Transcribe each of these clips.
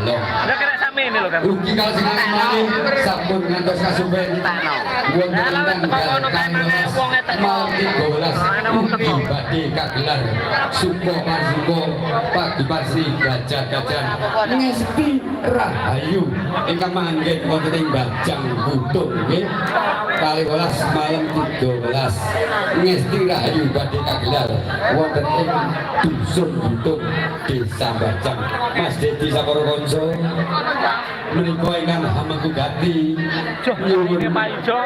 balong. Lah kena sami ini lho kan. Ugi kalau sing mari sampun ngantos kasumpen. Wonten ingkang kalian mau 13 pribadi kagelar suko marsuko pagi pasti gajah-gajah ngesti rahayu ingkang manggen wonten ing Bajang Butuh nggih. Kali 12 malam 13 ngesti rahayu badhe kagelar wonten ing dusun Butuh Desa Bajang. Mas Dedi Saporo Konso menika ingkang hamengkugati nyuwun gendeng ojo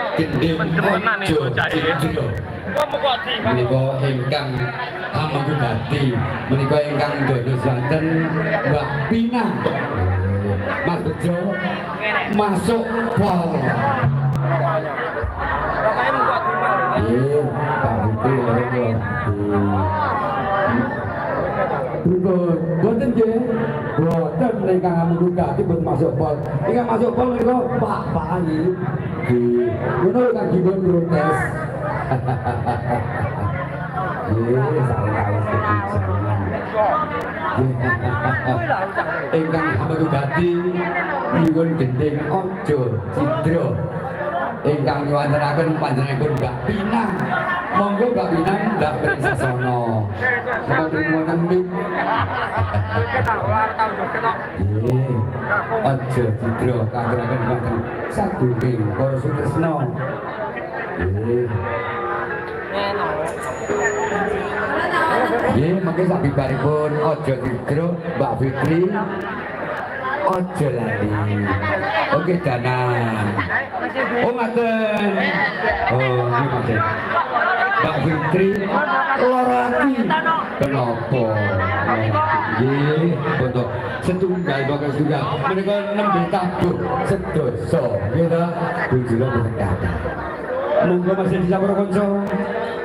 cidro menika ingkang hamengkugati menika ingkang dados wonten Mbak Pina Mas Bejo masuk pol Pak Bukti berikut boten nggih boten ingkang hamengkugati boten masuk pol ingkang masuk pol menika Pak Pani nggih ngono kang dipun protes nggih salah ingkang hamengkugati nyuwun gendeng ojo cidra ingkang nyuwantaraken panjenenganipun Mbak Pinang monggo Mbak Pinang ndak bersasana sampun wonten mik ojo cidra kageraken wonten sadurunging para sutresna nggih mangke sabibaripun ojo cidra Mbak Fitri ojo lali oke danan oh ngaten oh ini maksud Mbak Fitri lara ati kenapa nggih untuk setunggal bakal setunggal menika nembe tabuh sedoso nggih ta bujula boten kathah monggo Mas Dedi Saporo Konso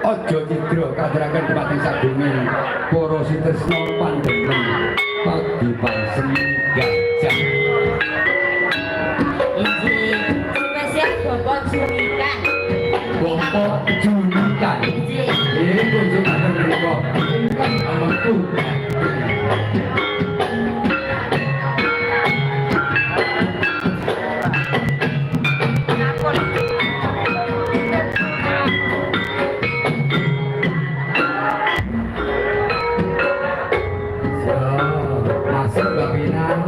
ojo cidra katuraken dumateng sadurunging para sitresna pandhemen pagi panseni gajah spesial Bapak Junikan Bapak Junikan ini kunjungan menika ingkang hamengkugati masuk Mbak Pinang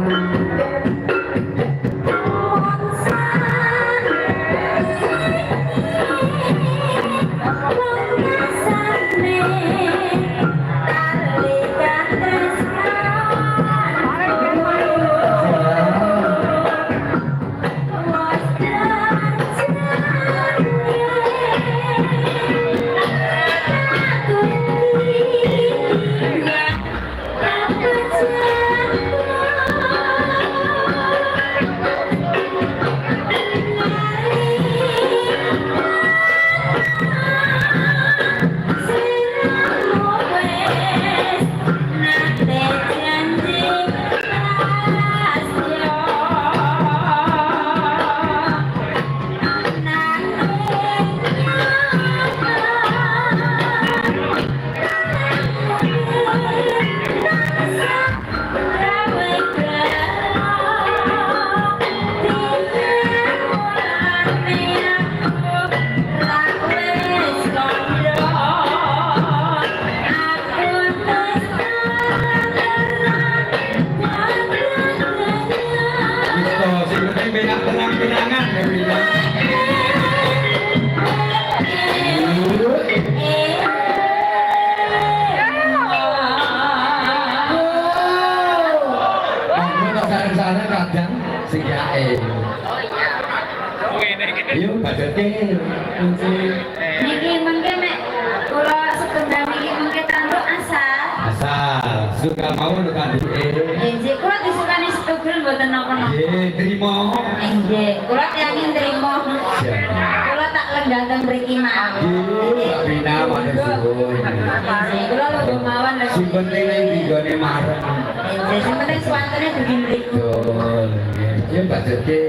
Yuk, badhe niki mengke nek kula setunggal niki mengke tanduk asal suka mau lho kanduke nggih kula disukani setunggal mboten napa-napa nggih trimo nggih kula yakin trimo kula tak lenggah teng mriki mawon Mbak Pina matur suwun nggih kula lho mawon lho sing penting ning dinggone mareng nggih sing penting swantene dugi mriku betul nggih Mbak Dede